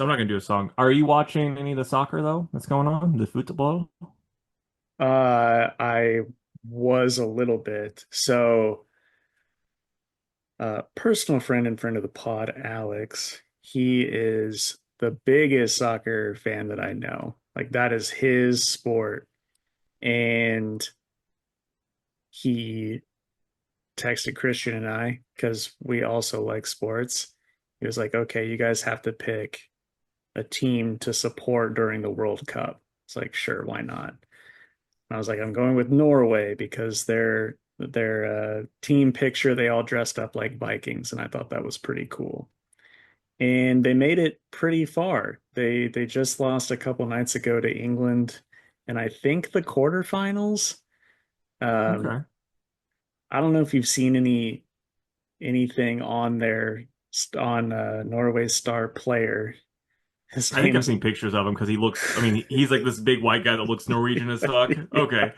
So I'm not gonna do a song. Are you watching any of the soccer though that's going on? The football? I was a little bit. So, personal friend and friend of the pod, Alex, he is the biggest soccer fan that I know. Like that is his sport. And he texted Christian and I because we also like sports. He was like, okay, you guys have to pick a team to support during the World Cup. It's like, sure, why not? I was like, I'm going with Norway because their team picture, they all dressed up like Vikings, and I thought that was pretty cool. And they made it pretty far. They just lost a couple nights ago to England, and I think the quarterfinals. Um, Okay. I don't know if you've seen anything on their on Norway's star player. His I think I've name's seen pictures of him because he looks, I mean, he's like this big white guy that looks Norwegian as fuck. yeah, Okay.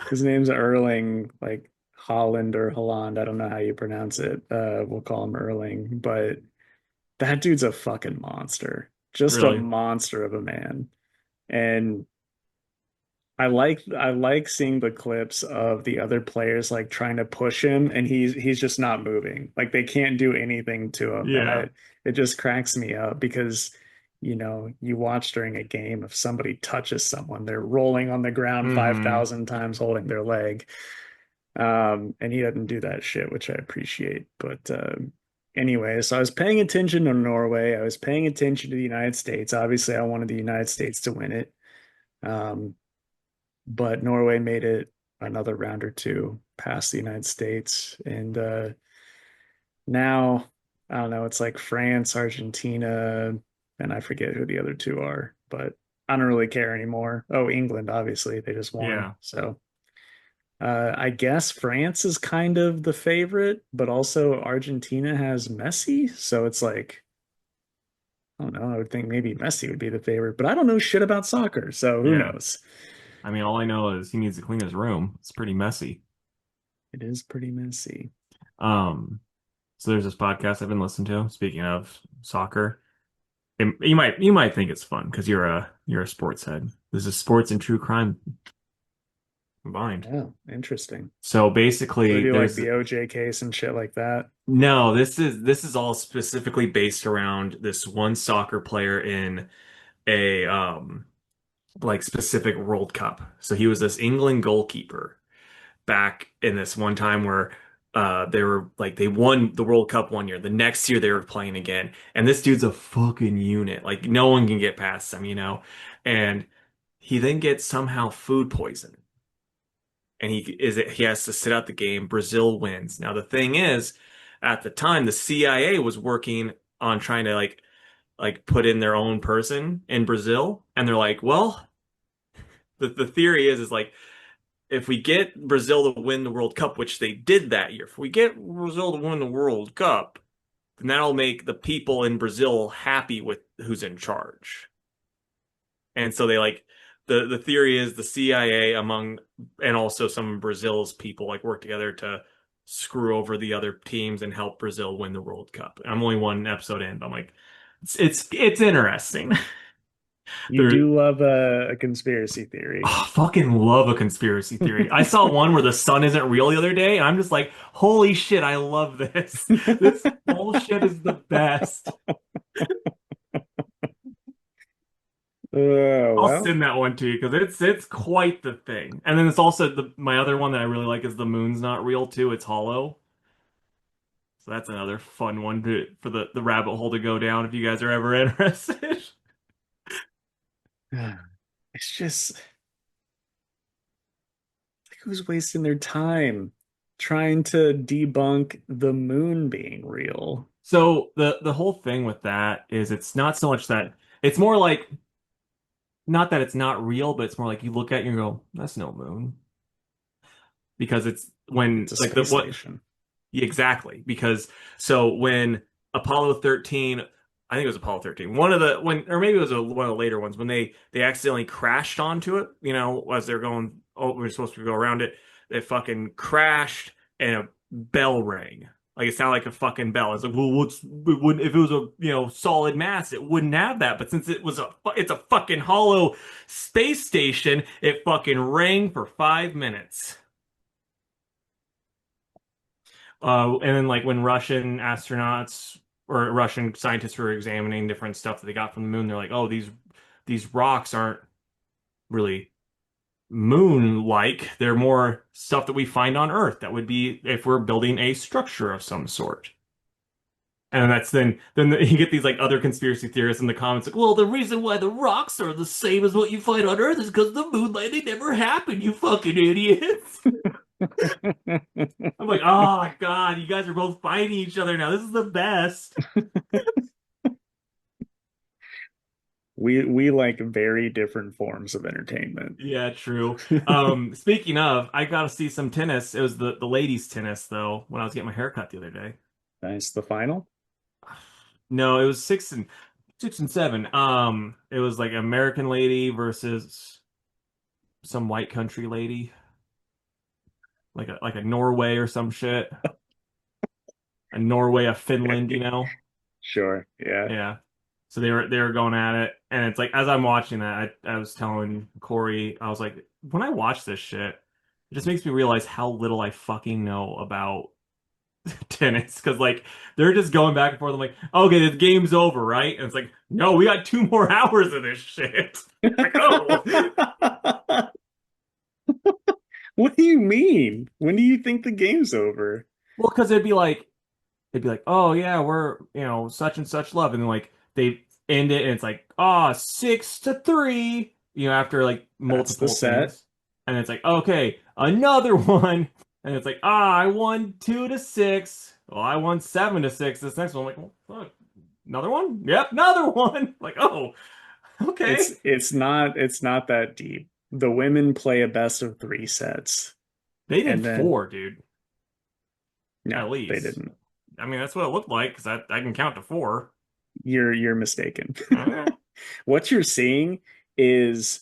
his name's Erling, like Holland or Holland. I don't know how you pronounce it. We'll call him Erling, but that dude's a fucking monster. Just a Really? monster of a man. And I like seeing the clips of the other players like trying to push him and he's just not moving. Like they can't do anything to him. And Yeah. it just cracks me up because you watch during a game if somebody touches someone, they're rolling on the ground Hmm. 5,000 times holding their leg. And he doesn't do that shit, which I appreciate. But anyway, so I was paying attention to Norway. I was paying attention to the United States. Obviously, I wanted the United States to win it. Um, but Norway made it another round or two past the United States. And now, I don't know, it's like France, Argentina, and I forget who the other two are, but I don't really care anymore. Oh, England, obviously, they just won. Yeah. So I guess France is kind of the favorite, but also Argentina has Messi. So it's like, I don't know. I would think maybe Messi would be the favorite, but I don't know shit about soccer. So who Yeah. knows? I mean, all I know is he needs to clean his room. It's pretty messy. It is pretty messy. Um, so there's this podcast I've been listening to, speaking of soccer. And you might think it's fun because you're a sports head. This is sports and true crime combined. Oh, interesting. So So they basically, do like there's the OJ case and shit like that. no, this is all specifically based around this one soccer player in a like specific World Cup. So he was this England goalkeeper back in this one time where they were like they won the World Cup one year. The next year they were playing again. And this dude's a fucking unit. Like no one can get past him. And he then gets somehow food poisoning. And he has to sit out the game. Brazil wins. Now the thing is, at the time, the CIA was working on trying to like put in their own person in Brazil, and they're like, well, the theory is like if we get Brazil to win the World Cup, which they did that year, if we get Brazil to win the World Cup, then that'll make the people in Brazil happy with who's in charge. And so they like the theory is the CIA among and also some of Brazil's people like work together to screw over the other teams and help Brazil win the World Cup. I'm only one episode in, but I'm like, it's interesting. You They're do love a conspiracy theory. oh, fucking love a conspiracy theory. I saw one where the sun isn't real the other day, and I'm just like, holy shit, I love this. This bullshit is the best. I'll Well, send that one to you because it's quite the thing. And then it's also my other one that I really like is the moon's not real too. It's hollow. So that's another fun one for the rabbit hole to go down if you guys are ever interested. it's just like who's wasting their time trying to debunk the moon being real? So the whole thing with that is it's not so much that it's more like not that it's not real, but it's more like you look at it and you go, that's no moon. Because it's when It's a like the space what station. exactly because so when Apollo 13 I think it was Apollo 13 one of the when or maybe it was one of the later ones when they accidentally crashed onto it as they're going oh we're supposed to go around it they fucking crashed and a bell rang Like it sounded like a fucking bell. It's like, well, it wouldn't if it was a solid mass, it wouldn't have that. But since it's a fucking hollow space station, it fucking rang for 5 minutes. And then like when Russian astronauts or Russian scientists were examining different stuff that they got from the moon, they're like, oh, these rocks aren't really moon-like. They're more stuff that we find on Earth that would be if we're building a structure of some sort. And that's you get these like other conspiracy theorists in the comments like, well, the reason why the rocks are the same as what you find on Earth is because the moon landing never happened, you fucking idiots. I'm like, oh my God, you guys are both fighting each other now. This is the best. We like very different forms of entertainment. Yeah, true. Speaking of, I got to see some tennis. It was the ladies' tennis though when I was getting my hair cut the other day. Nice. The final? No, it was 6 and 7. It was like American lady versus some white country lady, like a Norway or some shit. A Norway, a Finland, Sure. Yeah. Yeah. So they were going at it, and it's like as I'm watching that, I was telling Corey, I was like, when I watch this shit, it just makes me realize how little I fucking know about tennis. Because like they're just going back and forth. I'm like, okay, the game's over, right? And it's like, no, we got 2 more hours of this shit. Like, oh, What do you mean? When do you think the game's over? well, because they'd be like, oh yeah, we're such and such love, and then like they end it, and it's like, oh, 6-3, after like That's the multiple set. things, and it's like, okay, another one, and it's like, ah, I won 2-6. Well, I won 7-6. This next one, I'm like, well, fuck, another one? Yep, another one. Like, oh, okay. It's not that deep. The women play a best of three sets, They did and then 4, dude, no, at they least. didn't. I mean, that's what it looked like because I can count to 4. You're mistaken. Eh. What you're seeing is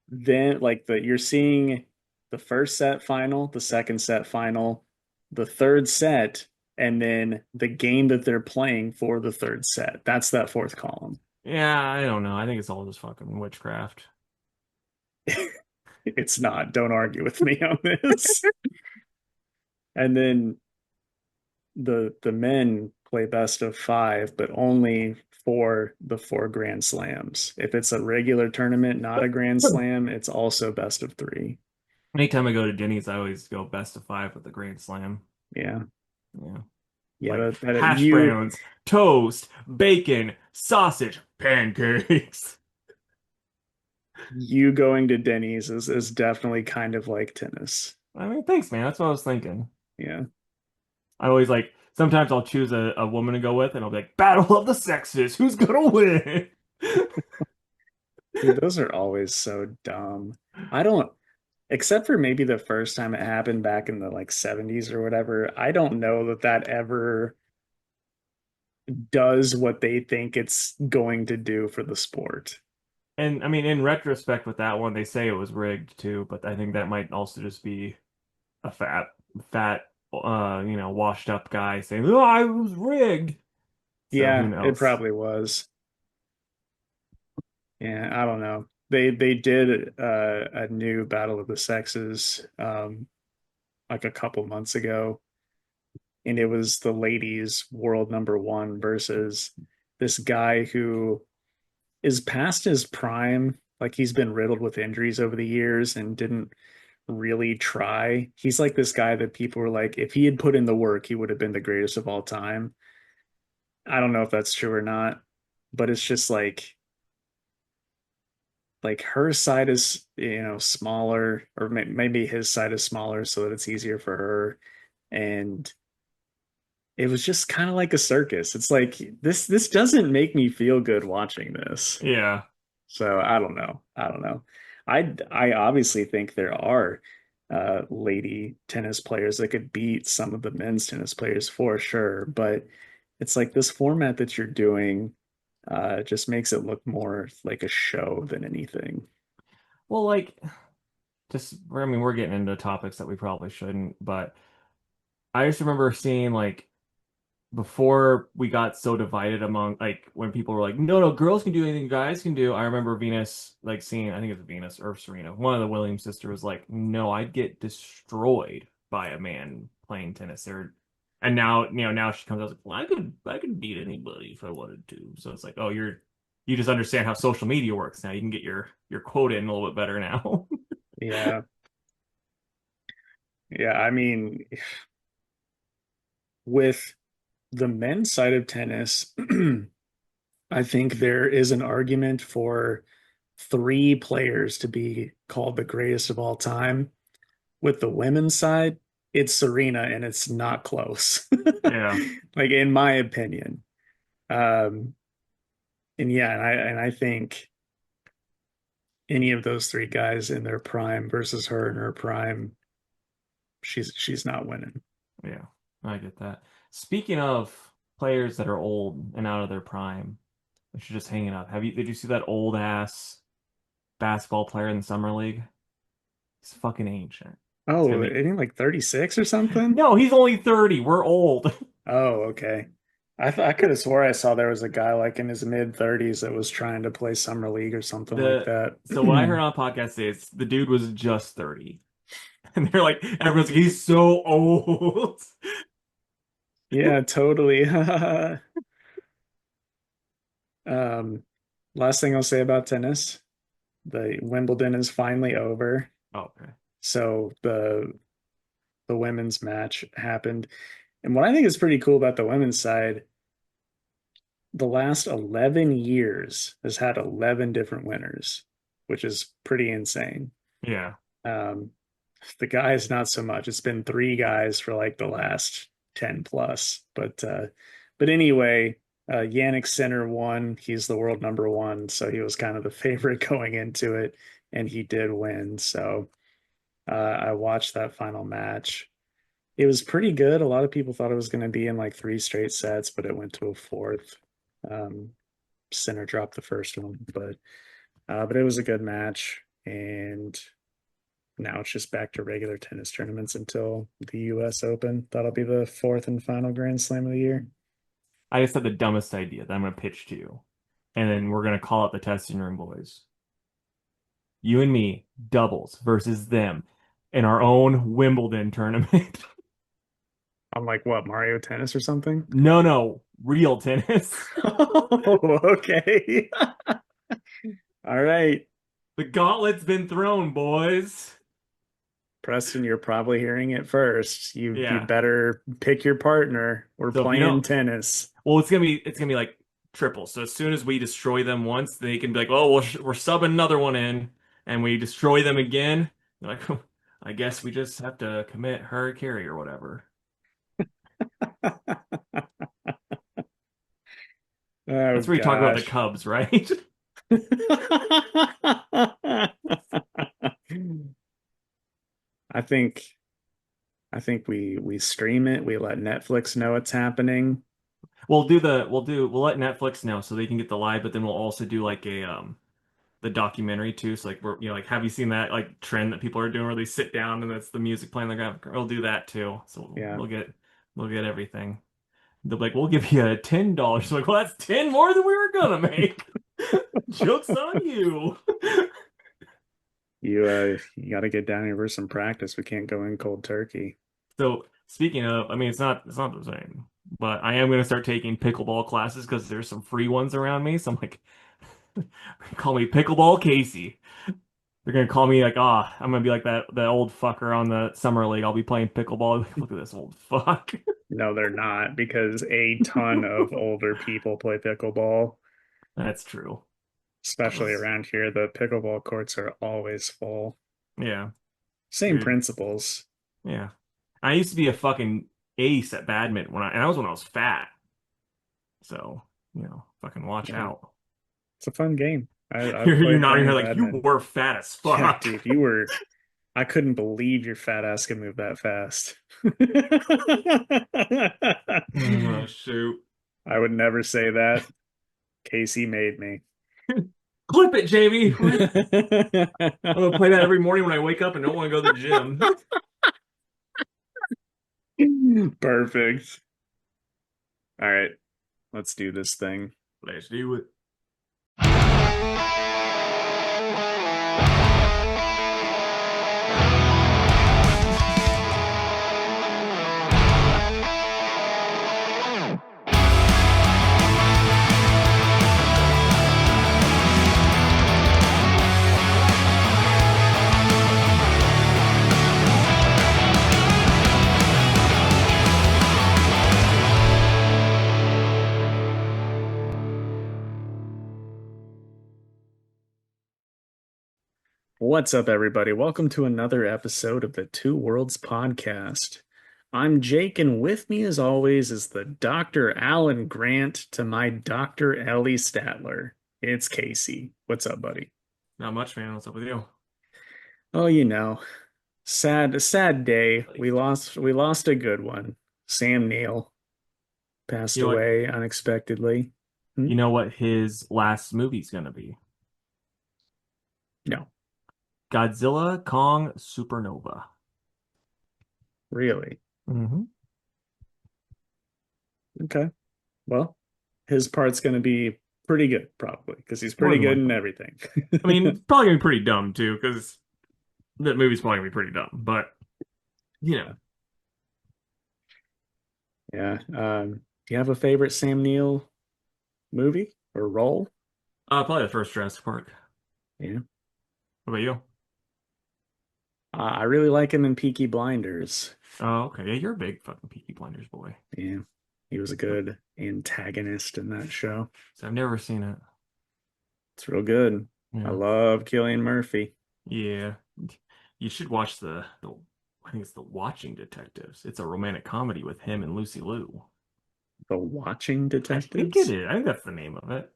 then like the you're seeing the first set final, the second set final, the third set, and then the game that they're playing for the third set. That's that fourth column. Yeah, I don't know. I think it's all just fucking witchcraft. It's not. Don't argue with me on this. And then the men play best of five, but only for the four Grand Slams. If it's a regular tournament, not a Grand Slam, it's also best of three. Anytime I go to Denny's, I always go best of 5 with the Grand Slam. Yeah. Yeah. Yeah, Like that hash you browns, toast, bacon, sausage, pancakes. you going to Denny's is definitely kind of like tennis. I mean, thanks, man. That's what I was thinking. Yeah. I always like, sometimes I'll choose a woman to go with, and I'll be like, Battle of the Sexes. Who's gonna win? Dude, those are always so dumb. I don't, except for maybe the first time it happened back in the like 70s or whatever, I don't know that that ever does what they think it's going to do for the sport. And I mean, in retrospect, with that one, they say it was rigged too, but I think that might also just be a fat, washed up guy saying, "Oh, I was rigged." So who Yeah, it knows? probably was. Yeah, I don't know. They did a new Battle of the Sexes like a couple months ago, and it was the ladies world number one versus this guy who is past his prime. Like he's been riddled with injuries over the years and didn't really try. He's like this guy that people were like, if he had put in the work, he would have been the greatest of all time. I don't know if that's true or not, but it's just like her side is smaller, or maybe his side is smaller so that it's easier for her. And it was just kind of like a circus. It's like this doesn't make me feel good watching this. Yeah. So I don't know. I don't know. I obviously think there are lady tennis players that could beat some of the men's tennis players for sure, but it's like this format that you're doing just makes it look more like a show than anything. Well, like, I mean, we're getting into topics that we probably shouldn't, but I just remember seeing like before we got so divided among like when people were like, no, no, girls can do anything guys can do. I remember Venus like seeing, I think it was Venus or Serena, one of the Williams sisters was like, no, I'd get destroyed by a man playing tennis. Or and now, now she comes out like, well, I could beat anybody if I wanted to. So it's like, oh, you just understand how social media works now. You can get your quote in a little bit better now. Yeah. Yeah. I mean, with the men's side of tennis, I think there is an argument for three players to be called the greatest of all time. With the women's side, it's Serena, and it's not close. Yeah. Like in my opinion. Um, and yeah, and I think any of those three guys in their prime versus her in her prime, she's not winning. Yeah, I get that. Speaking of players that are old and out of their prime, they should just hanging up. Did you see that old ass basketball player in the summer league? He's fucking ancient. He's gonna Oh, be isn't he like 36 or something? No, he's only 30. We're old. Oh, okay. I could have swore I saw there was a guy like in his mid 30s that was trying to play summer league or something like The that. So what I heard on a podcast is the dude was just 30. And they're like, everyone's like, he's so old. Yeah, totally. Last thing I'll say about tennis, the Wimbledon is finally over. Okay. So the women's match happened. And what I think is pretty cool about the women's side, the last 11 years has had 11 different winners, which is pretty insane. Yeah. Um, the guys, not so much. It's been three guys for like the last 10 plus. But anyway, Yannick Sinner won. He's the world number one. So he was kind of the favorite going into it, and he did win. So I watched that final match. It was pretty good. A lot of people thought it was going to be in like three straight sets, but it went to a fourth. Um, Sinner dropped the first one, but it was a good match, and now it's just back to regular tennis tournaments until the U.S. Open. That'll be the fourth and final Grand Slam of the year. I just had the dumbest idea that I'm gonna pitch to you. And then we're gonna call up the testing room boys. You and me, doubles versus them in our own Wimbledon tournament. I'm like, what, Mario Tennis or something? No, no, real tennis. Oh, okay. All right. The gauntlet's been thrown, boys. Preston, you're probably hearing it first. You Yeah. better pick your partner. We're So if you playing don't, tennis. well, it's gonna be like triple. So as soon as we destroy them once, they can be like, oh, we're subbing another one in, and we destroy them again. They're like, I guess we just have to commit her carry or whatever. Oh That's where you talk about the gosh. Cubs, right? I think I think we stream it. We let Netflix know it's happening. We'll let Netflix know so they can get the live, but then we'll also do like a the documentary too. So like we're like have you seen that like trend that people are doing where they sit down and it's the music playing the ground? We'll do that too. So Yeah. we'll get everything. They'll be like, we'll give you $10. So like, well, that's 10 more than we were gonna make. Joke's on you. You got to get down here for some practice. We can't go in cold turkey. So speaking of, I mean, it's not the same, but I am gonna start taking pickleball classes because there's some free ones around me. So I'm like, call me Pickleball Casey. They're gonna call me like, ah, I'm gonna be like that old fucker on the summer league. I'll be playing pickleball. Look at this old fuck. No, they're not because a ton of older people play pickleball, That's true. especially around here. The pickleball courts are always full. Yeah, Same you're, principles. yeah. I used to be a fucking ace at badminton and that was when I was fat. So, fucking watch Yeah, out. it's a fun game. I've You're played nodding plenty here of like you badminton. were fat as Yeah, fuck. dude, you were. I couldn't believe your fat ass could move that fast. Oh, shoot. I would never say that. Casey made me. Clip it, Jamie. I'm gonna play that every morning when I wake up and don't want to go to the gym. Perfect. All right, let's do this thing. Let's do it. What's up, everybody? Welcome to another episode of the Two Worlds Podcast. I'm Jake, and with me, as always, is the Dr. Alan Grant to my Dr. Ellie Statler. It's Casey. What's up, buddy? Not much, man. What's up with you? Oh, sad day. We lost a good one. Sam Neill passed You know what? away unexpectedly. Hmm? You know what his last movie's gonna be? No, Godzilla Kong Supernova. really. hmm Okay. Well, his part's going to be pretty good, probably, because he's More pretty than good in likely. everything. I mean, probably gonna be pretty dumb too, because that movie's probably gonna be pretty dumb. But you know, Yeah. Do you have a favorite Sam Neill movie or role? probably the first Jurassic Park. Yeah. What about you? I really like him in Peaky Blinders. Oh, okay. Yeah, you're a big fucking Peaky Blinders boy. Yeah. He was a good antagonist in that show. So I've never seen it. It's real good. I Yeah. love Cillian Murphy. Yeah. You should watch the I think it's The Watching Detectives. It's a romantic comedy with him and Lucy Liu. The Watching I think it Detectives? is. I think that's the name of it.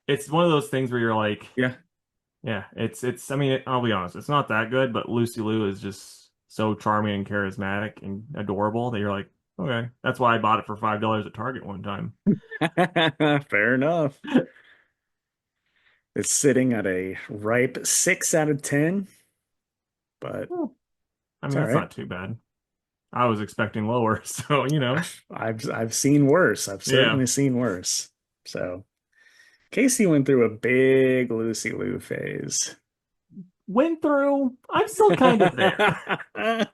It's one of those things where you're like, Yeah. yeah, it's I mean, I'll be honest, it's not that good, but Lucy Liu is just so charming and charismatic and adorable that you're like, okay. That's why I bought it for $5 at Target one time. Fair enough. It's sitting at a ripe 6 out of 10, but Hmm. I it's mean, all that's right. not too bad. I was expecting lower, so you know. I've seen worse. I've Yeah. certainly seen worse. So Casey went through a big Lucy Liu phase. Went through, I'm still kind of there.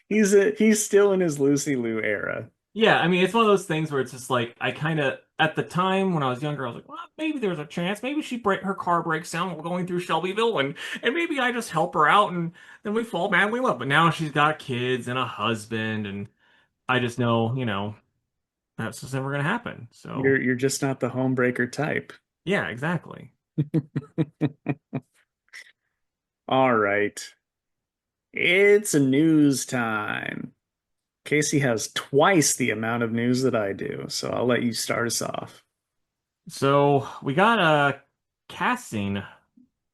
He's still in his Lucy Liu era. Yeah, I mean, it's one of those things where it's just like I kind of at the time when I was younger, I was like, well, maybe there's a chance. Maybe her car breaks down while going through Shelbyville, and maybe I just help her out, and then we fall madly in love. But now she's got kids and a husband, and I just know, that's just never gonna happen. So You're just not the homebreaker type. yeah, exactly. All right. It's news time. Casey has twice the amount of news that I do, so I'll let you start us off. So we got a casting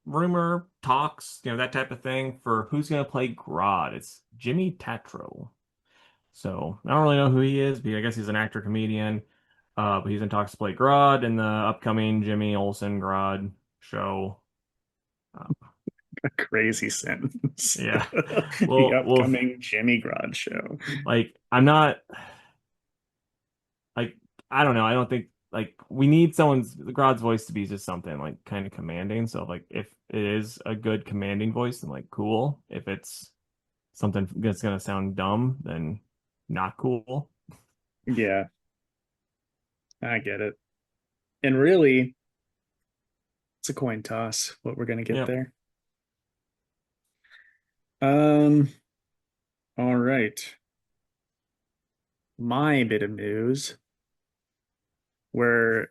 rumor talks, that type of thing for who's gonna play Grodd. It's Jimmy Tatro. So I don't really know who he is, but I guess he's an actor comedian. But he's in talks to play Grodd in the upcoming Jimmy Olsen Grodd show. Uh, A crazy sentence. yeah. The Well, upcoming Jimmy Grod show. like I'm not like I don't know. I don't think like we need someone's Grodd's voice to be just something like kind of commanding. So like if it is a good commanding voice, then like cool. If it's something that's gonna sound dumb, then not cool. Yeah, I get it. And really, it's a coin toss what we're gonna get Yeah. there. Um, all right. My bit of news where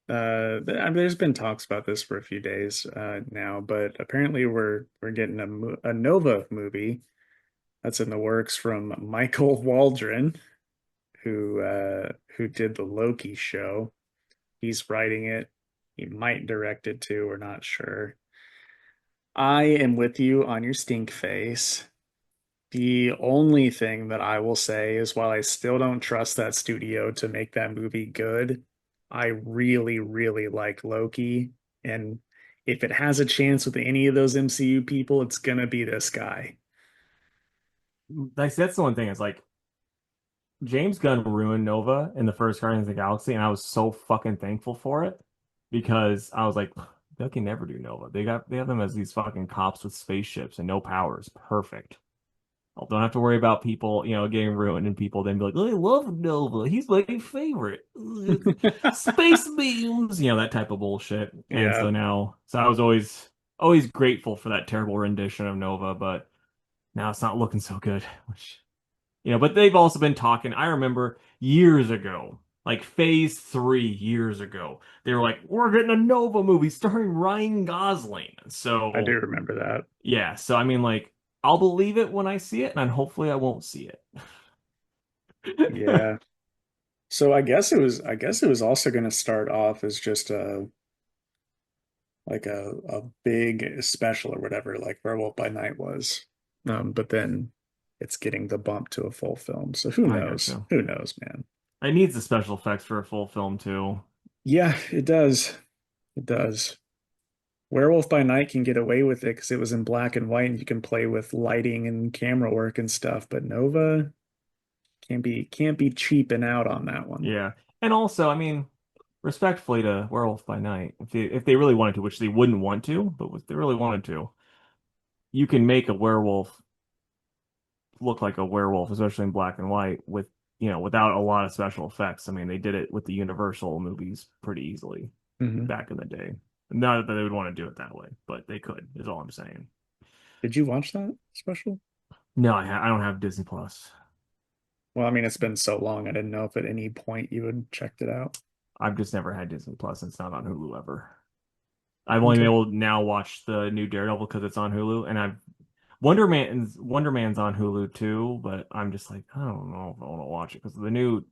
I mean, there's been talks about this for a few days now, but apparently we're getting a Nova movie that's in the works from Michael Waldron, who did the Loki show. He's writing it. He might direct it too. We're not sure. I am with you on your stink face. The only thing that I will say is while I still don't trust that studio to make that movie good, I really, really like Loki. And if it has a chance with any of those MCU people, it's gonna be this guy. That's the one thing is like James Gunn ruined Nova in the first Guardians of the Galaxy, and I was so fucking thankful for it because I was like, they can never do Nova. They have them as these fucking cops with spaceships and no powers. Perfect. I don't have to worry about people, getting ruined and people then be like, I love Nova. He's my favorite. Space beams, that type of bullshit. And Yeah, so I was always grateful for that terrible rendition of Nova, but now it's not looking so good. But they've also been talking. I remember years ago, like phase 3 years ago, they were like, we're getting a Nova movie starring Ryan Gosling. I do So remember that. yeah, so I mean, like, I'll believe it when I see it, and hopefully I won't see it. Yeah. So I guess it was also going to start off as just a like a big special or whatever, like Werewolf by Night was. But then it's getting the bump to a full film. So who I guess knows? so. Who knows, man? It needs the special effects for a full film too. Yeah, it does. It does. Werewolf by Night can get away with it because it was in black and white and you can play with lighting and camera work and stuff. But Nova can't be cheaping out on that one. Yeah, and also, I mean, respectfully to Werewolf by Night, if they really wanted to, which they wouldn't want to, but if they really wanted to, you can make a werewolf look like a werewolf, especially in black and white, without a lot of special effects. I mean, they did it with the Universal movies pretty easily Hmm. back in the day. Not that they would want to do it that way, but they could, is all I'm saying. Did you watch that special? No, I don't have Disney Plus. Well, I mean, it's been so long. I didn't know if at any point you had checked it out. I've just never had Disney Plus. It's not on Hulu ever. I've only been Okay. able to now watch the new Daredevil because it's on Hulu, and I've Wonder Man's on Hulu too, but I'm just like, I don't know if I want to watch it because the new,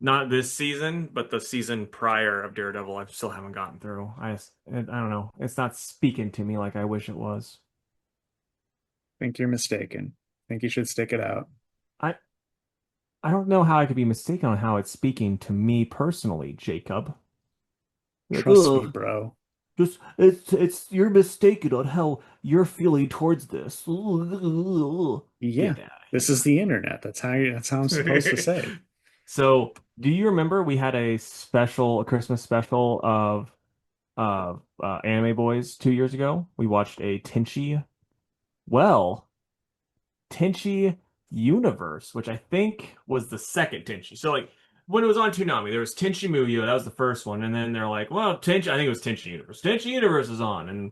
not this season, but the season prior of Daredevil, I still haven't gotten through. I don't know. It's not speaking to me like I wish it was. Think you're mistaken. Think you should stick it out. I I don't know how I could be mistaken on how it's speaking to me personally, Jacob. Like, Trust me, bro. just it's you're mistaken on how you're feeling towards this. Yeah, Get out this is the internet. That's how I'm of supposed to here. say. So, do you remember we had a Christmas special of Anime Boys 2 years ago? We watched a well, Tenchi Universe, which I think was the second Tenchi. So like when it was on Toonami, there was Tenchi Muyo, that was the first one, and then they're like, well, Tenchi, I think it was Tenchi Universe. Tenchi Universe is on,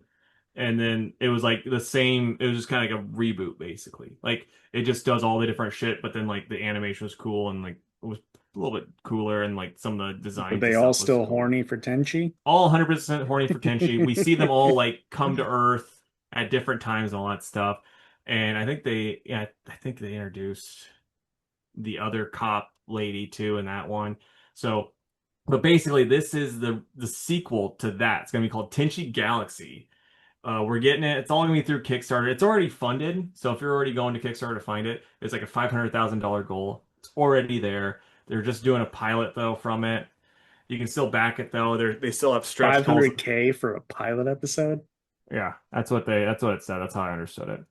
and then it was like the same. It was just kind of like a reboot, basically. Like it just does all the different shit, but then like the animation was cool and like it was a little bit cooler, and like some of the Were designs they and all stuff was still cool. horny for Tenchi? All 100% horny for Tenchi. We see them all like come to Earth at different times and all that stuff. And I think they introduced the other cop lady too in that one. So, but basically, this is the sequel to that. It's gonna be called Tenchi Galaxy. We're getting it. It's all gonna be through Kickstarter. It's already funded, so if you're already going to Kickstarter to find it, it's like a $500,000 goal. It's already there. They're just doing a pilot though from it. You can still back it though. They still have stretch goals. 500K for a pilot episode? Yeah, that's what it said. That's how I understood it.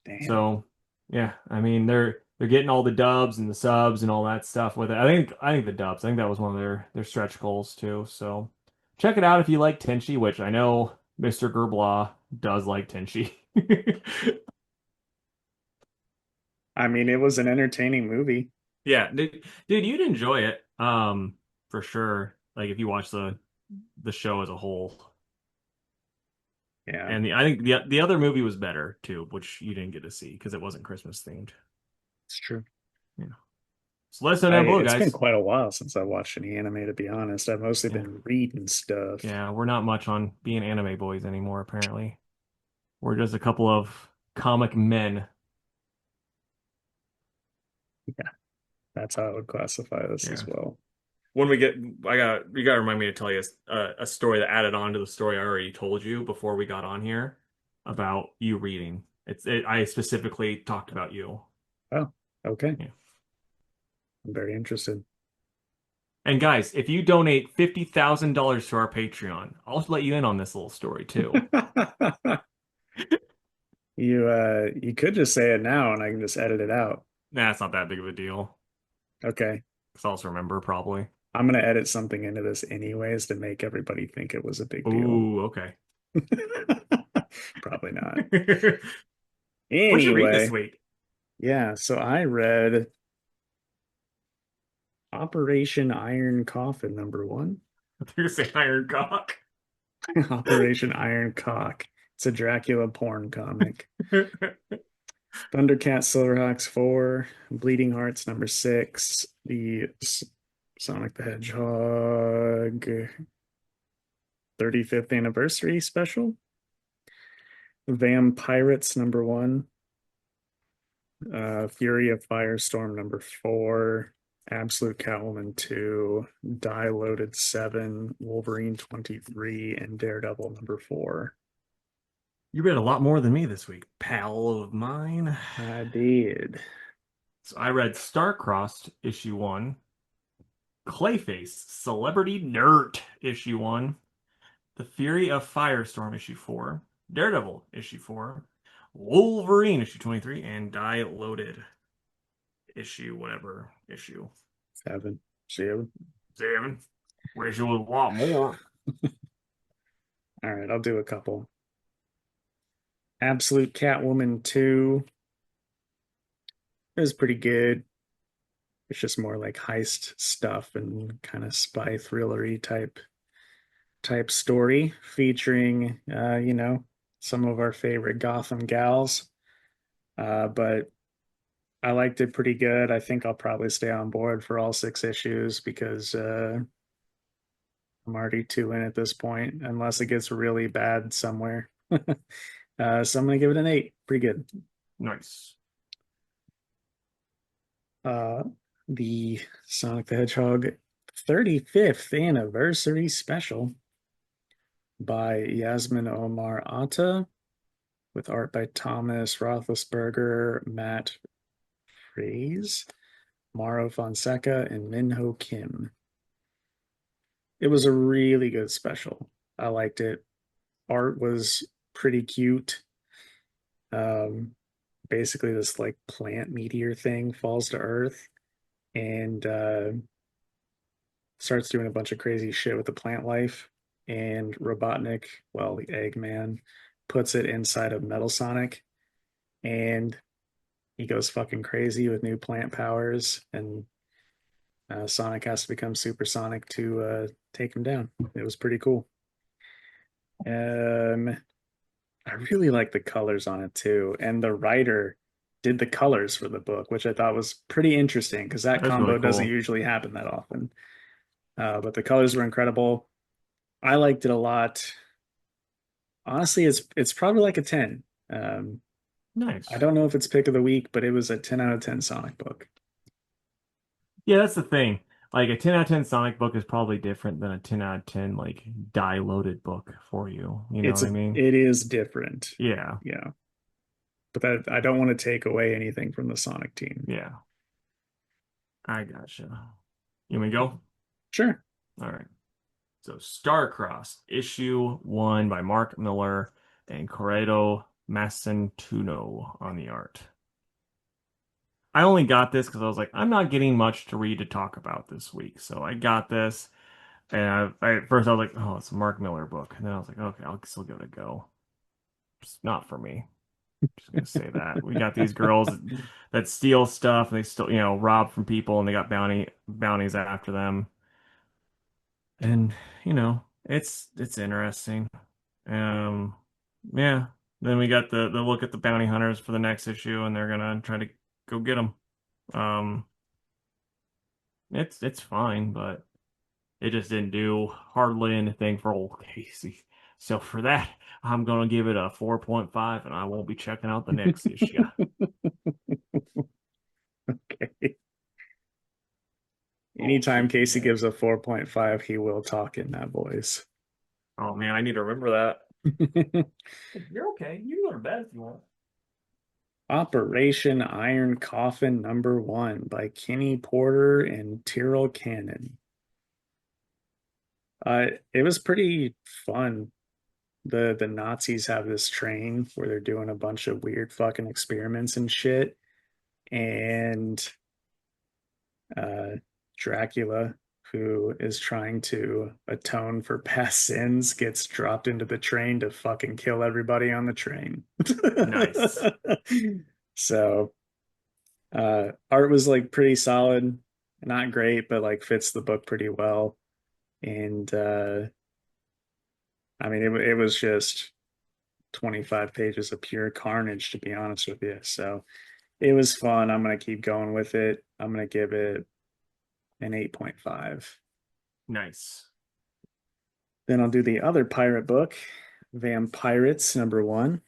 Damn. So, yeah, I mean they're getting all the dubs and the subs and all that stuff with it. I think the dubs. I think that was one of their stretch goals too. So, check it out if you like Tenchi, which I know Mr. Gerblaw does like Tenchi. I mean, it was an entertaining movie. Yeah, dude, you'd enjoy it. For sure. Like if you watch the show as a whole. Yeah, And I think the other movie was better too, which you didn't get to see because it wasn't Christmas themed. it's true. Yeah. So let us know I down below, it's been guys. quite a while since I watched any anime, to be honest. I've mostly Yeah. been reading stuff. Yeah, we're not much on being anime boys anymore, apparently. We're just a couple of comic men. Yeah, that's how I would classify this as Yeah. well. When we get, you gotta remind me to tell you a story that added on to the story I already told you before we got on here about you reading. I specifically talked about you. Oh, okay. Yeah. I'm very interested. And guys, if you donate $50,000 to our Patreon, I'll let you in on this little story too. You could just say it now and I can just edit it out. Nah, it's not that big of a deal. Okay. Because I'll also remember probably. I'm gonna edit something into this anyways to make everybody think it was a big deal. Ooh, okay. Probably not. What you read this Anyway, week? yeah, so I read Operation Iron Coffin #1. I think you say Iron Cock. Operation Iron Cock. It's a Dracula porn comic. Thundercat Silverhawks 4, Bleeding Hearts #6, the Sonic the Hedgehog 35th anniversary special, Vampirates #1, Fury of Firestorm #4, Absolute Catwoman 2, Die Loaded 7, Wolverine 23, and Daredevil #4. You read a lot more than me this week, pal of mine. I did. So I read Starcrossed issue 1, Clayface Celebrity Nerd issue 1, The Fury of Firestorm issue 4, Daredevil issue 4, Wolverine issue 23, and Die Loaded issue whatever issue 7. 7. 7. Wish it was a lot more. All right, I'll do a couple. Absolute Catwoman 2. It was pretty good. It's just more like heist stuff and kind of spy thrillery type story featuring some of our favorite Gotham gals. But I liked it pretty good. I think I'll probably stay on board for all 6 issues because I'm already 2 in at this point, unless it gets really bad somewhere. So I'm gonna give it an 8. Pretty good. Nice. Uh, the Sonic the Hedgehog 35th anniversary special by Yasmin Omar Atta, with art by Thomas Roethlisberger, Matt Fraze, Mauro Fonseca, and Minho Kim. It was a really good special. I liked it. Art was pretty cute. Um, Basically, this like plant meteor thing falls to Earth and starts doing a bunch of crazy shit with the plant life. And Robotnik, well, the Eggman, puts it inside of Metal Sonic, and he goes fucking crazy with new plant powers. And Sonic has to become supersonic to take him down. It was pretty cool. Um, I really like the colors on it too, and the writer did the colors for the book, which I thought was pretty interesting because that That's really combo doesn't cool. usually happen that often. But the colors were incredible. I liked it a lot. Honestly, it's probably like a 10. I Nice. don't know if it's pick of the week, but it was a 10 out of 10 Sonic book. Yeah, that's the thing. Like a 10 out of 10 Sonic book is probably different than a 10 out of 10 like die loaded book for you. You know what I mean? It is different. Yeah. Yeah. But that I don't want to take away anything from the Sonic team. Yeah. I gotcha. You want me to go? Sure. All right. So Starcrossed issue 1 by Mark Miller and Corrado Massantuno on the art. I only got this because I was like, I'm not getting much to read to talk about this week. So I got this. And at first I was like, oh, it's a Mark Miller book. And then I was like, okay, I'll still give it a go. It's not for me. Just gonna say that. We got these girls that steal stuff and they still, rob from people and they got bounties after them. And, it's interesting. Um, yeah. Then we got the look at the bounty hunters for the next issue and they're gonna try to go get them. Um, it's fine, but it just didn't do hardly anything for old Casey. So for that, I'm gonna give it a 4.5, and I won't be checking out the next issue. Okay. Oh, Anytime shaky Casey head. gives a 4.5, he will talk in that voice. Oh man, I need to remember that. You're okay. You can go to bed if you want. Operation Iron Coffin #1 by Kenny Porter and Tyrrell Cannon. It was pretty fun. The Nazis have this train where they're doing a bunch of weird fucking experiments and shit. And uh, Dracula, who is trying to atone for past sins, gets dropped into the train to fucking kill everybody on the train. Nice. So, art was like pretty solid, not great, but like fits the book pretty well. And I mean, it was just 25 pages of pure carnage, to be honest with you. So it was fun. I'm going to keep going with it. I'm going to give it an 8.5. Nice. Then I'll do the other pirate book, Vampirates #1.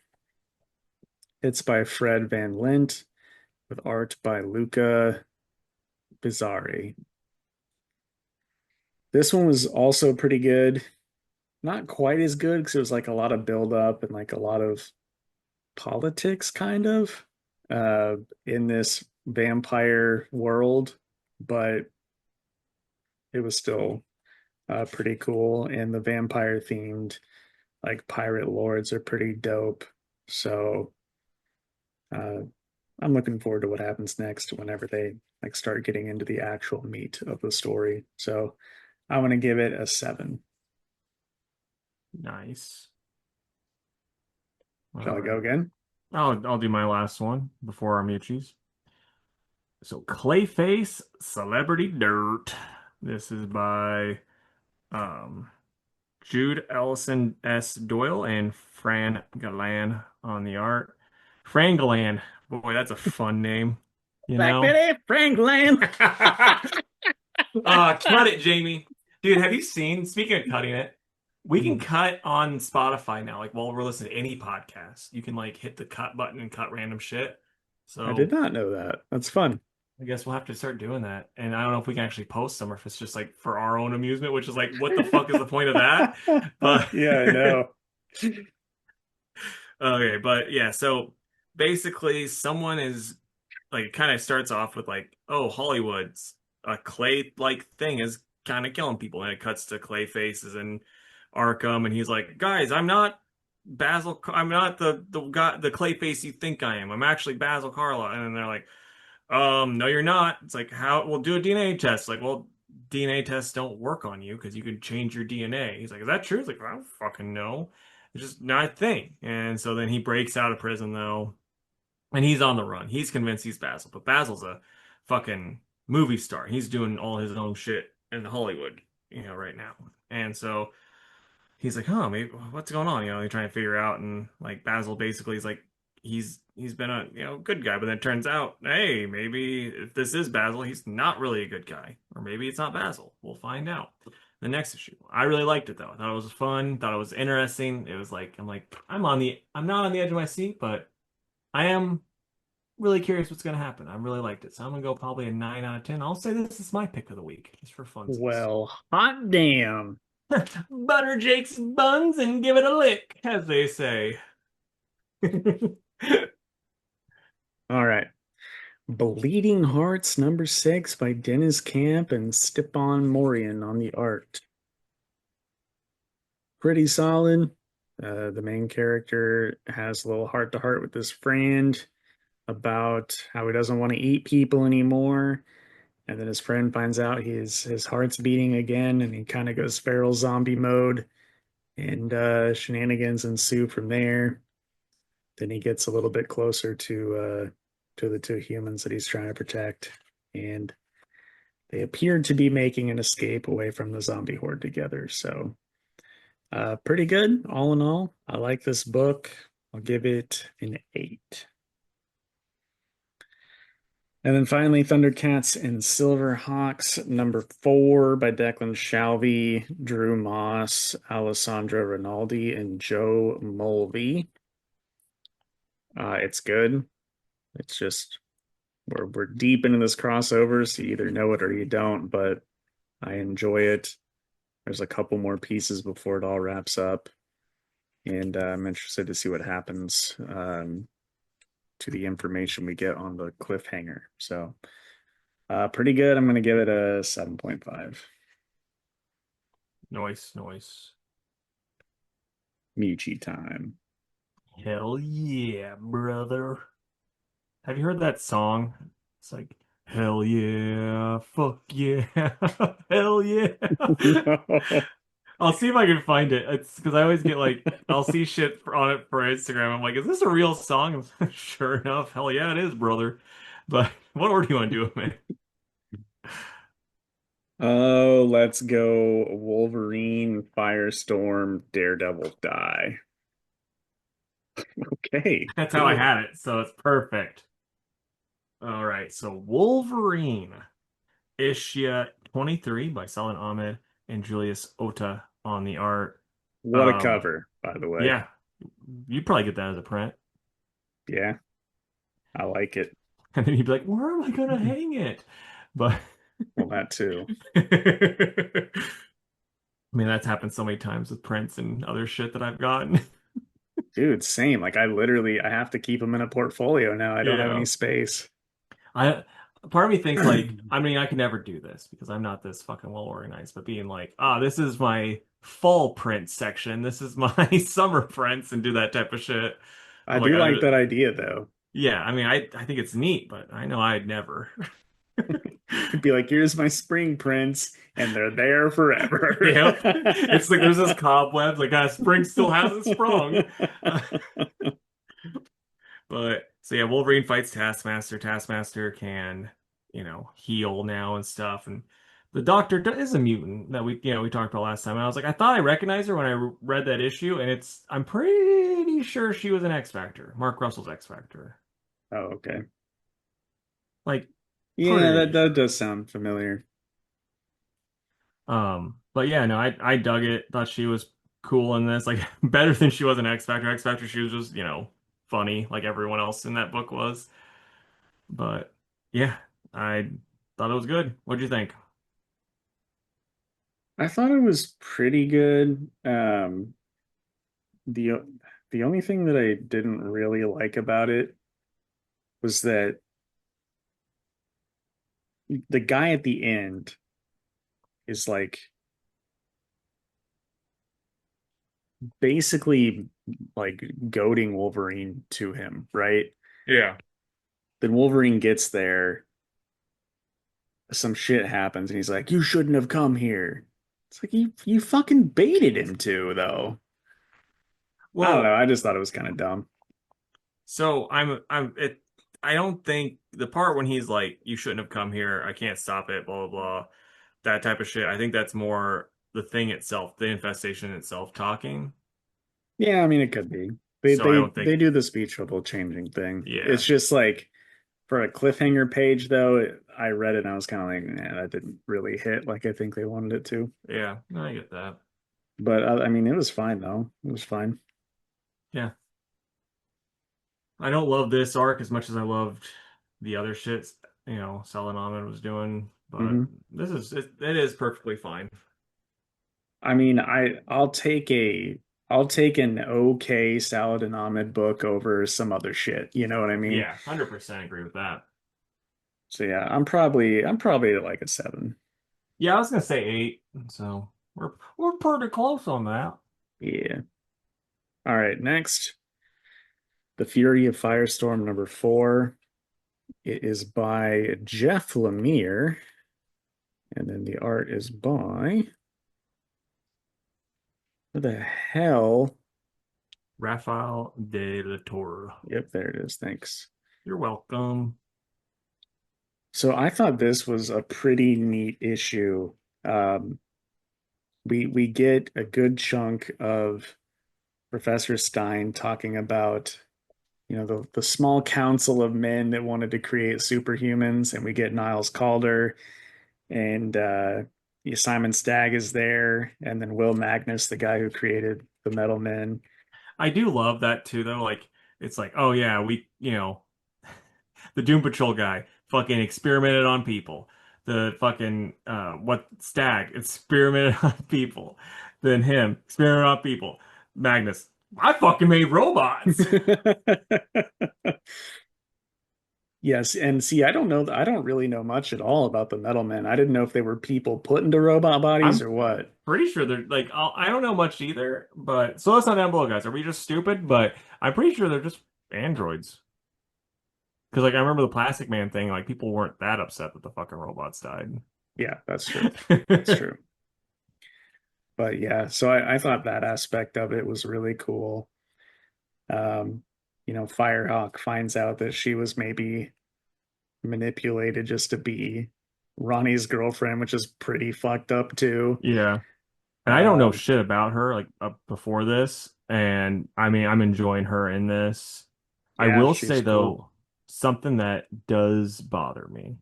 It's by Fred Van Lint with art by Luca Bizzarri. This one was also pretty good. Not quite as good because it was like a lot of build up and like a lot of politics kind of uh in this vampire world, but it was still pretty cool. And the vampire themed like pirate lords are pretty dope. So uh, I'm looking forward to what happens next whenever they like start getting into the actual meat of the story. So I'm gonna give it a 7. Nice. All Shall I go right. again? I'll do my last one before our Muchies. So Clayface Celebrity Dirt. This is by um Jude Ellison S. Doyle and Fran Galan on the art. Fran Galan. Boy, that's a fun name, you Black know? Betty, Franklin. Cut it, Jamie. Dude, have you seen, speaking of cutting it, we can Hmm. cut on Spotify now. Like while we're listening to any podcast, you can like hit the cut button and cut random shit. I did So not know that. That's fun. I guess we'll have to start doing that. And I don't know if we can actually post them or if it's just like for our own amusement, which is like, what the fuck is the point of that? But Yeah, I know. okay, but yeah, so basically someone is like it kind of starts off with like, oh, Hollywood's a clay like thing is kind of killing people, and it cuts to Clay faces and Arkham, and he's like, guys, I'm not Basil, I'm not the guy, the clay face you think I am. I'm actually Basil Karla, and then they're like, no, you're not. It's like, how? We'll do a DNA test. Like, well, DNA tests don't work on you because you can change your DNA. He's like, is that true? It's like, I don't fucking know. It's just not a thing. And so then he breaks out of prison though, and he's on the run. He's convinced he's Basil, but Basil's a fucking movie star. He's doing all his own shit in Hollywood, right now. And so he's like, huh, maybe what's going on? They're trying to figure out, and like Basil basically is like, he's been a good guy, but then it turns out, hey, maybe if this is Basil, he's not really a good guy, or maybe it's not Basil. We'll find out the next issue. I really liked it though. I thought it was fun. Thought it was interesting. It was like I'm not on the edge of my seat, but I am really curious what's gonna happen. I really liked it, so I'm gonna go probably a 9 out of 10. I'll say this is my pick of the week, just for funsies. Well, hot damn. Butter Jake's buns and give it a lick, as they say. All right. Bleeding Hearts #6 by Dennis Camp and Stepan Morian on the art. Pretty solid. The main character has a little heart to heart with his friend about how he doesn't want to eat people anymore. And then his friend finds out his heart's beating again, and he kind of goes feral zombie mode, and shenanigans ensue from there. Then he gets a little bit closer to the two humans that he's trying to protect, and they appeared to be making an escape away from the zombie horde together. So, pretty good all in all. I like this book. I'll give it an 8. And then finally, Thundercats and Silverhawks #4 by Declan Shalvey, Drew Moss, Alessandro Rinaldi, and Joe Mulvey. It's good. It's just we're deep into this crossover, so you either know it or you don't, but I enjoy it. There's a couple more pieces before it all wraps up, and I'm interested to see what happens to the information we get on the cliffhanger. So, pretty good. I'm going to give it a 7.5. Noise, noise. Muchi time. Hell yeah, brother. Have you heard that song? It's like, Hell yeah, fuck yeah, hell yeah. I'll see if I can find it. It's because I always get like I'll see shit on it for Instagram. I'm like, is this a real song? Sure enough, hell yeah, it is, brother. But what order do you want to do it, man? Oh, let's go Wolverine, Firestorm, Daredevil, die. Okay, That's how I cool. had it, so it's perfect. All right, so Wolverine, issue 23 by Saladin Ahmed and Julius Ota on the art. What a Um, cover, by the way. yeah, you'd probably get that as a print. Yeah, I like it. And then you'd be like, where am I gonna hang it? But Well, that too. I mean, that's happened so many times with prints and other shit that I've gotten. Dude, same. Like I have to keep them in a portfolio now. I don't have any Yeah. space. I part of me thinks like, I mean, I could never do this because I'm not this fucking well organized, but being like, ah, this is my fall print section. This is my summer prints and do that type of shit. I I'm like, do like that idea though. yeah, I mean, I think it's neat, but I know I'd never. It'd be like, here's my spring prints, and they're there forever. Yep. It's like there's this cobwebs, like spring still hasn't sprung. But so yeah, Wolverine fights Taskmaster. Taskmaster can, heal now and stuff. And the Doctor is a mutant that we talked about last time. And I was like, I thought I recognized her when I read that issue, and I'm pretty sure she was an X Factor, Mark Russell's X Factor. Oh, okay. Like Yeah, pretty that sure. does sound familiar. But yeah, no, I dug it. Thought she was cool in this, like better than she was in X Factor. X Factor, she was just, funny like everyone else in that book was. But yeah, I thought it was good. What'd you think? I thought it was pretty good. The the only thing that I didn't really like about it was that the guy at the end is like basically like goading Wolverine to him, right? Yeah. Then Wolverine gets there, some shit happens, and he's like, "You shouldn't have come here." It's like you fucking baited him to, though. I don't know. Well, I just thought it was kind of dumb. so I don't think the part when he's like, you shouldn't have come here, I can't stop it, blah blah blah, that type of shit. I think that's more the thing itself, the infestation itself talking. Yeah, I mean, it could be. They So I they don't they think, do the speech bubble changing thing. It's yeah. just like for a cliffhanger page, though. I read it and I was kind of like, nah, that didn't really hit like I think they wanted it to. Yeah, no, I get that. But I mean, it was fine though. It was fine. Yeah. I don't love this arc as much as I loved the other shits, Saladin was doing, but Hmm. it is perfectly fine. I mean, I'll take an okay Saladin Ahmed book over some other shit. You know what I mean? Yeah, 100% agree with that. So yeah, I'm probably at like a seven. Yeah, I was gonna say 8, so we're pretty close on that. Yeah. All right, next, The Fury of Firestorm number 4. It is by Jeff Lemire, and then the art is by what the hell? Rafael de la Torre. Yep, there it is. Thanks. You're welcome. So I thought this was a pretty neat issue. Um, we get a good chunk of Professor Stein talking about, the small council of men that wanted to create superhumans, and we get Niles Calder and Simon Stagg is there, and then Will Magnus, the guy who created the Metal Men. I do love that too, though. Like, it's like, oh yeah, the Doom Patrol guy fucking experimented on people. The fucking what Stag experimented on people. Then him experimented on people. Magnus, I fucking made robots. Yes, and see, I don't know, I don't really know much at all about the Metal Men. I didn't know if they were people put into robot bodies I'm or what. pretty sure they're like I don't know much either, but so let's not down below, guys. Are we just stupid? But I'm pretty sure they're just androids. Because like I remember the Plastic Man thing, like people weren't that upset that the fucking robots died. Yeah, that's true. That's true. But yeah, so I thought that aspect of it was really cool. Um, Firehawk finds out that she was maybe manipulated just to be Ronnie's girlfriend, which is pretty fucked up too. Yeah. And I don't know Um, shit about her like before this, and I mean I'm enjoying her in this. I yeah, will she's say cool. though, something that does bother me,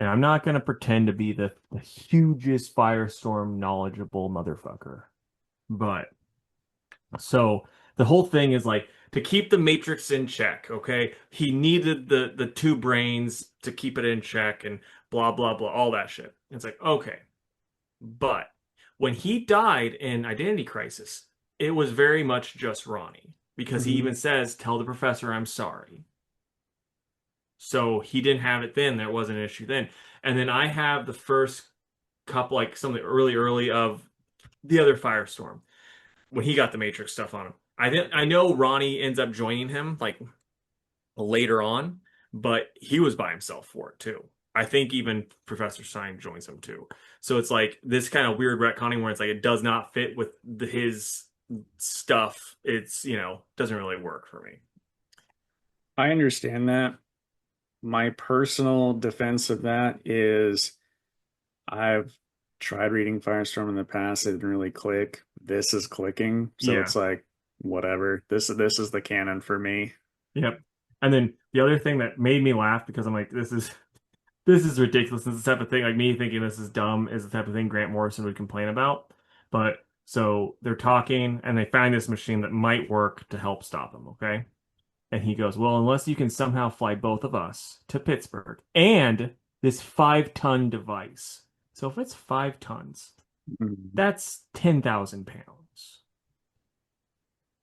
and I'm not gonna pretend to be the hugest Firestorm knowledgeable motherfucker, but so the whole thing is like to keep the Matrix in check, okay? He needed the two brains to keep it in check and blah blah blah, all that shit. It's like, okay. But when he died in Identity Crisis, it was very much just Ronnie because he Mhm. even says, "Tell the professor I'm sorry." So he didn't have it then. There wasn't an issue then. And then I have the first couple, like something early of the other Firestorm when he got the Matrix stuff on him. I know Ronnie ends up joining him like later on, but he was by himself for it too. I think even Professor Stein joins him too. So it's like this kind of weird retconning where it's like it does not fit with his stuff. It's, doesn't really work for me. I understand that. My personal defense of that is I've tried reading Firestorm in the past. It didn't really click. This is clicking, so Yeah. it's like whatever. This is the canon for me. Yep. And then the other thing that made me laugh because I'm like, this is ridiculous. This is the type of thing like me thinking this is dumb is the type of thing Grant Morrison would complain about. But so they're talking and they find this machine that might work to help stop him, okay? And he goes, well, unless you can somehow fly both of us to Pittsburgh and this 5-ton device. So if it's 5 tons, Mhm. that's 10,000 pounds.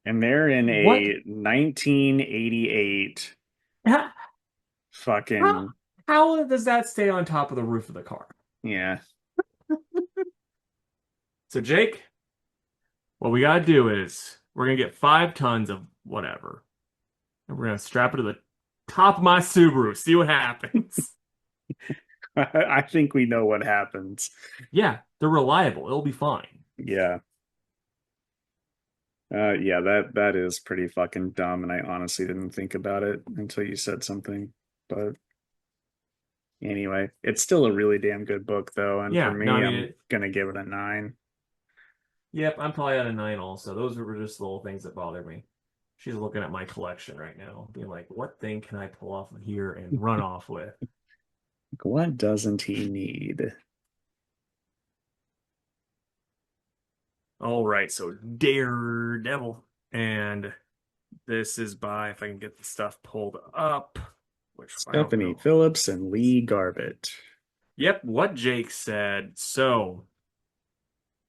And they're in What? a 1988 How, how, fucking how does that stay on top of the roof of the car? yeah. So, Jake, what we got to do is we're going to get 5 tons of whatever, and we're going to strap it to the top of my Subaru, see what happens. I think we know what happens. Yeah, they're reliable. It'll be fine. Yeah. Yeah, that is pretty fucking dumb, and I honestly didn't think about it until you said something. But anyway, it's still a really damn good book, though, and for Yeah, no, I me, mean, I'm gonna give it a 9. yep, I'm probably at a 9 also. Those were just little things that bother me. She's looking at my collection right now, being like, what thing can I pull off of here and run off with? What doesn't he need? All right, so Daredevil. And this is by, if I can get the stuff pulled up, which I don't Stephanie know. Phillips and Lee Garbett. Yep, what Jake said. So,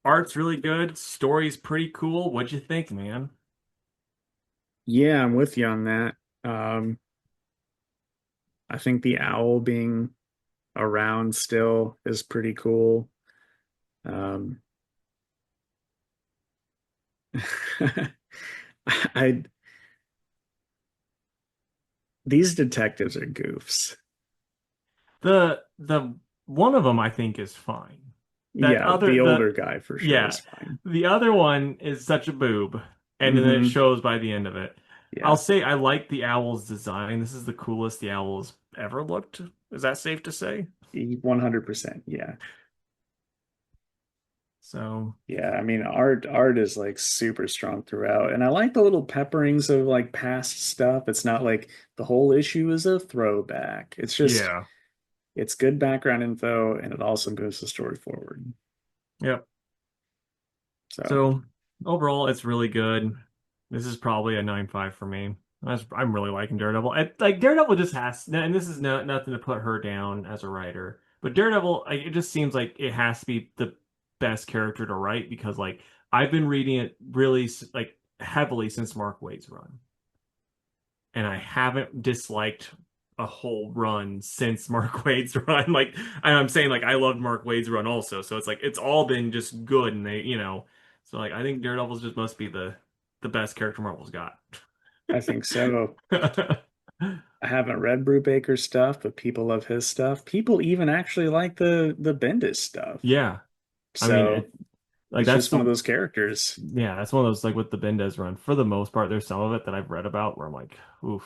art's really good, story's pretty cool. What'd you think, man? Yeah, I'm with you on that. Um, I think the owl being around still is pretty cool. Um, I these detectives are goofs. The one of them I think is fine. That Yeah, other the the older guy for sure is Yeah, fine. the other one is such a boob, and then it Hmm. shows by the end of it. I'll Yeah, say I like the owl's design. This is the coolest the owl's ever looked. Is that safe to say? 100%. Yeah. So, Yeah, I mean art is like super strong throughout. And I like the little pepperings of like past stuff. It's not like the whole issue is a throwback. It's just yeah. it's good background info and it also moves the story forward. Yep. So So, overall, it's really good. This is probably a 9.5 for me. I'm really liking Daredevil. Like Daredevil just has, and this is nothing to put her down as a writer, but Daredevil, like, it just seems like it has to be the best character to write because like I've been reading it really like heavily since Mark Waid's run, and I haven't disliked a whole run since Mark Waid's run. Like I'm saying, like I loved Mark Waid's run also, so it's like it's all been just good, and so like I think Daredevil's just must be the best character Marvel's got. I think so. I haven't read Brubaker's stuff, but people love his stuff. People even actually like the Bendis stuff. Yeah. I mean, So like it's that's just one of the those characters. yeah, that's one of those like with the Bendez run. For the most part, there's some of it that I've read about where I'm like, oof,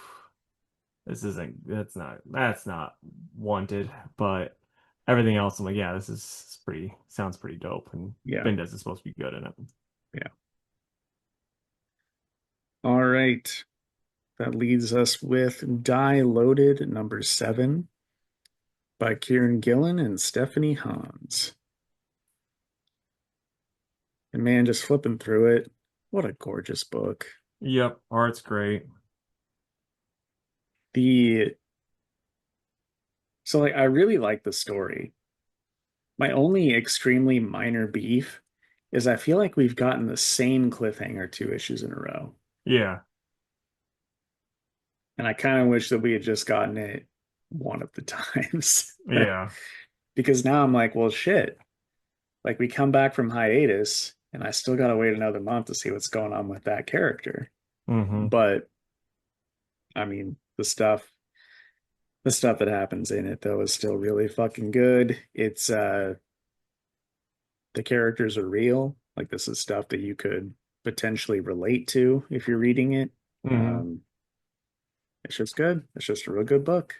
that's not wanted. But everything else, I'm like, yeah, this is pretty sounds pretty dope. And Yeah. Bendez is supposed to be good in it. Yeah. All right. That leaves us with Die Loaded #7 by Kieran Gillen and Stephanie Hans. And man, just flipping through it, what a gorgeous book. Yep, art's great. The so like I really like the story. My only extremely minor beef is I feel like we've gotten the same cliffhanger 2 issues in a row. Yeah, And I kind of wish that we had just gotten it one of the times. yeah. Because now I'm like, well, shit. Like we come back from hiatus and I still got to wait another month to see what's going on with that character. Hmm. But I mean, the stuff that happens in it though is still really fucking good. It's the characters are real. Like this is stuff that you could potentially relate to if you're reading it. Hmm. Um, it's just good. It's just a real good book.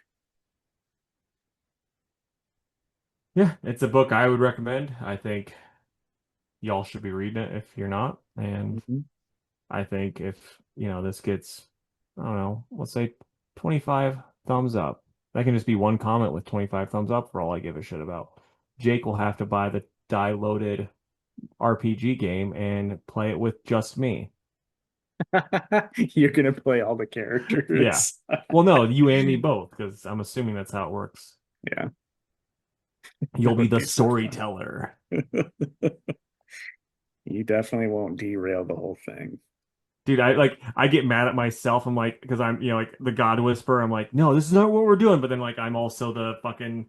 Yeah, it's a book I would recommend. I think y'all should be reading it if you're not. And Mhm. I think if, this gets, I don't know, let's say 25 thumbs up. That can just be one comment with 25 thumbs up for all I give a shit about. Jake will have to buy the die loaded RPG game and play it with just me. You're gonna play all the Yeah. characters. Well, no, you and me both, because I'm assuming that's how it works. Yeah, You'll that be would the be so fun. storyteller. You definitely won't derail the whole thing. Dude, I get mad at myself. I'm like, because I'm, like the God Whisperer. I'm like, no, this is not what we're doing. But then like I'm also the fucking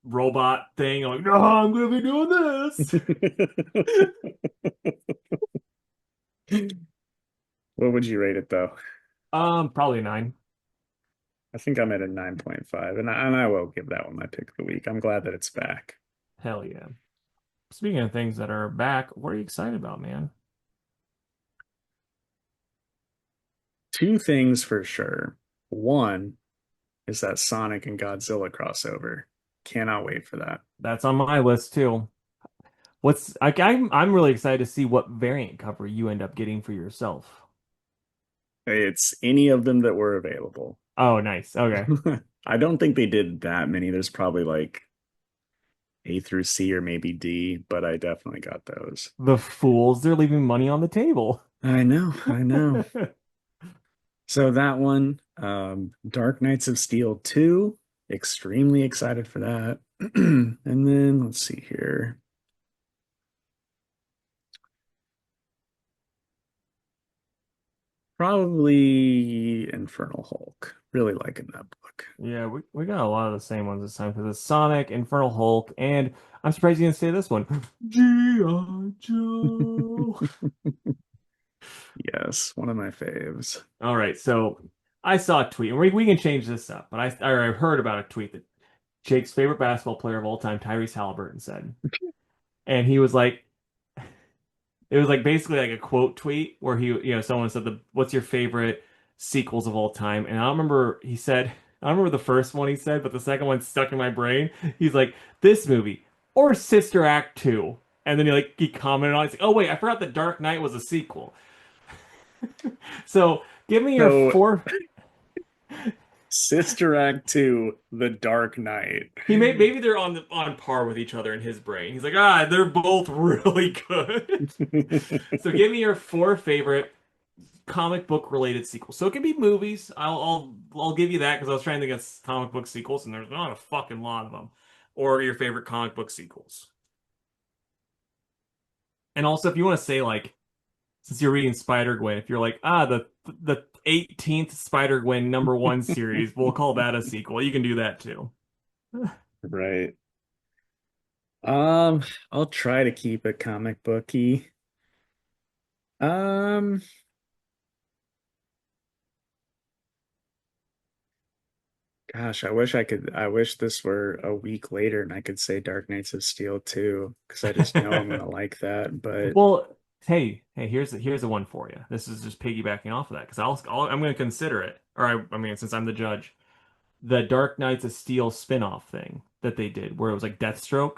robot thing. I'm like, no, I'm gonna be doing this. What would you rate it though? Probably 9. I think I'm at a 9.5, and I will give that one my pick of the week. I'm glad that it's back. Hell yeah. Speaking of things that are back, what are you excited about, man? Two things for sure. One is that Sonic and Godzilla crossover. Cannot wait for that. That's on my list too. I'm really excited to see what variant cover you end up getting for yourself. It's any of them that were available. Oh, nice. Okay. I don't think they did that many. There's probably like A through C or maybe D, but I definitely got those. The fools, they're leaving money on the table. I know, I know. So that one, Dark Knights of Steel 2, extremely excited for that. And then let's see here. Probably Infernal Hulk. Really liking that book. Yeah, we got a lot of the same ones this time because it's Sonic, Infernal Hulk, and I'm surprised you didn't say this one. G.I. Joe. Yes, one of my faves. All right, so I saw a tweet, and we can change this up, but I heard about a tweet that Jake's favorite basketball player of all time, Tyrese Halliburton, said. And he was like, it was like basically like a quote tweet where someone said what's your favorite sequels of all time? And I don't remember the first one he said, but the second one stuck in my brain. He's like, this movie or Sister Act 2. And then he commented on it. He's like, oh wait, I forgot that Dark Knight was a sequel. So give me your So, four. Sister Act 2, The Dark Knight. Maybe they're on par with each other in his brain. He's like, they're both really good. So give me your four favorite comic book related sequels. So it can be movies. I'll give you that because I was trying to think of comic book sequels and there's not a fucking lot of them. Or your favorite comic book sequels. And also if you want to say like since you're reading Spider-Gwen, if you're like, the 18th Spider-Gwen #1 series, we'll call that a sequel. You can do that too. Right. Um, I'll try to keep it comic booky. Um, Gosh, I wish this were a week later and I could say Dark Knights of Steel too, because I just know I'm gonna like that. But Well, hey, here's the one for you. This is just piggybacking off of that because I'm going to consider it, or I mean, since I'm the judge, the Dark Knights of Steel spin-off thing that they did, where it was like Deathstroke.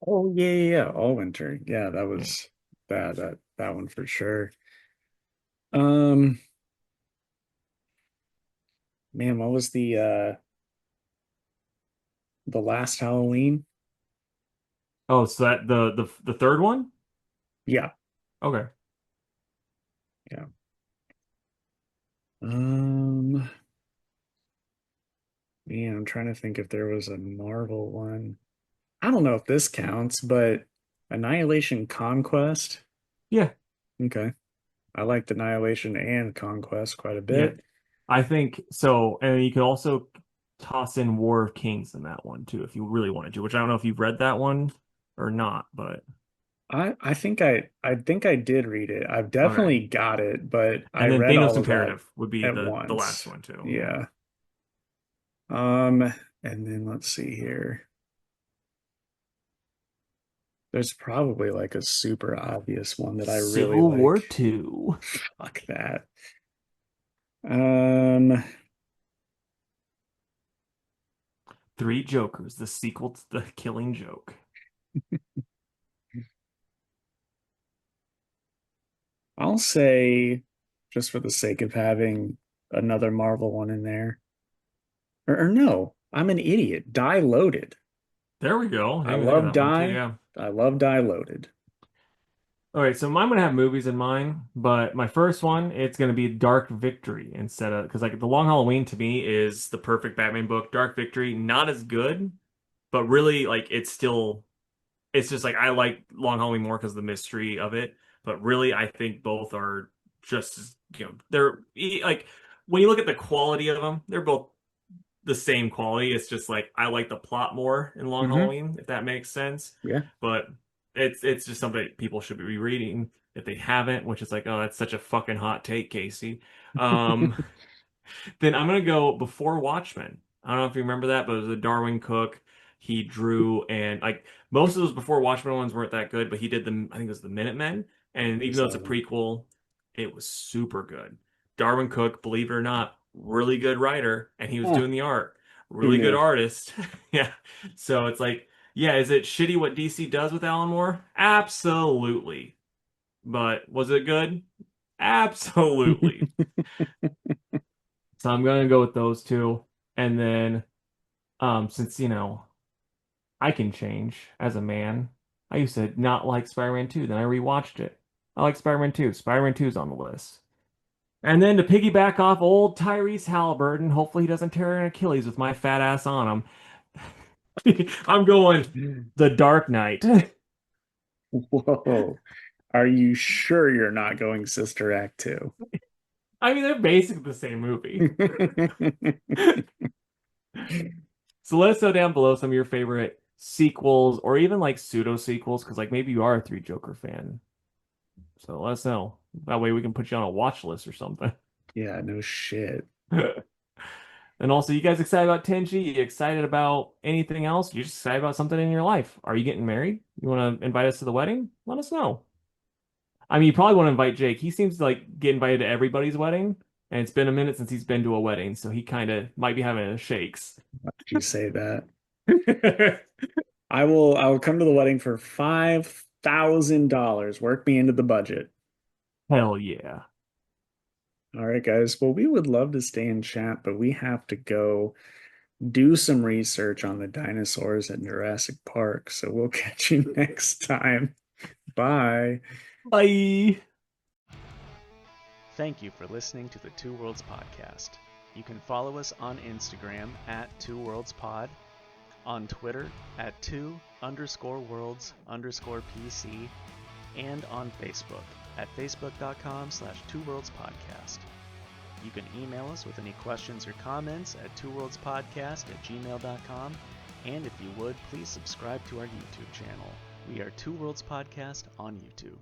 oh yeah, yeah, yeah, All Winter. Yeah, that Yeah. was that one for sure. Um, man, what was the last Halloween? Oh, so that the third one? Yeah, Okay. yeah. Um, man, I'm trying to think if there was a Marvel one. I don't know if this counts, but Annihilation Conquest. Yeah, Okay. I liked Annihilation and Conquest quite a yeah. bit. I think so, and you could also toss in War of Kings in that one too, if you really wanted to. Which I don't know if you've read that one or not, but I think I did read it. I've okay. definitely got it, but I And then read Thanos all of that Imperative would be at the last once. one too. Yeah. Yeah. Um, and then let's see here. There's probably like a super obvious one that I really Civil War like. 2. Fuck that. Um, Three Jokers, the sequel to The Killing Joke. I'll say, just for the sake of having another Marvel one in there, or no, I'm an idiot. Die Loaded. There we go. I Didn't even think of love that one too. Die. Yeah. I love Die Loaded. All right, so I'm gonna have movies in mind, but my first one, it's gonna be Dark Victory instead of because like The Long Halloween to me is the perfect Batman book. Dark Victory, not as good, but really like it's just like I like Long Halloween more because of the mystery of it. But really, I think both are just as, like when you look at the quality of them, they're both the same quality. It's just like I like the plot more in Long Hmm. Halloween, if that makes sense. Yeah. But it's just something people should be reading if they haven't, which is like, oh, that's such a fucking hot take, Casey. Um, then I'm gonna go before Watchmen. I don't know if you remember that, but it was a Darwin Cook. He drew and like most of those before Watchmen ones weren't that good, but he did I think it was the Minutemen. And I even though it's saw a them. prequel, it was super good. Darwin Cook, believe it or not, really good writer, and he was Huh, doing the art. who Really good knew? artist. Yeah. So it's like, yeah, is it shitty what DC does with Alan Moore? Absolutely. But was it good? Absolutely. So I'm gonna go with those two. And then since I can change as a man. I used to not like Spider-Man 2, then I rewatched it. I like Spider-Man 2. Spider-Man 2 is on the list. And then to piggyback off old Tyrese Halliburton, hopefully he doesn't tear an Achilles with my fat ass on him. I'm going The Dark Knight. Whoa. Are you sure you're not going Sister Act 2? I mean, they're basically the same movie. So let us know down below some of your favorite sequels or even like pseudo sequels, because like maybe you are a Three Joker fan. So let us know. That way we can put you on a watch list or something. Yeah, no shit. And also, you guys excited about Tenchi? You excited about anything else? You just excited about something in your life? Are you getting married? You want to invite us to the wedding? Let us know. I mean, you probably want to invite Jake. He seems to like get invited to everybody's wedding, and it's been a minute since he's been to a wedding, so he kind of might be having shakes. Why did you say that? I will come to the wedding for $5,000. Work me into the budget. Hell yeah. All right, guys. Well, we would love to stay in chat, but we have to go do some research on the dinosaurs at Jurassic Park. So we'll catch you next time. Bye. Bye. Thank you for listening to the Two Worlds Podcast. You can follow us on Instagram at Two Worlds Pod, on Twitter at two_worlds_PC, and on Facebook at facebook.com/twoworldspodcast. You can email us with any questions or comments at twoworldspodcast@gmail.com, and if you would, please subscribe to our YouTube channel. We are Two Worlds Podcast on YouTube.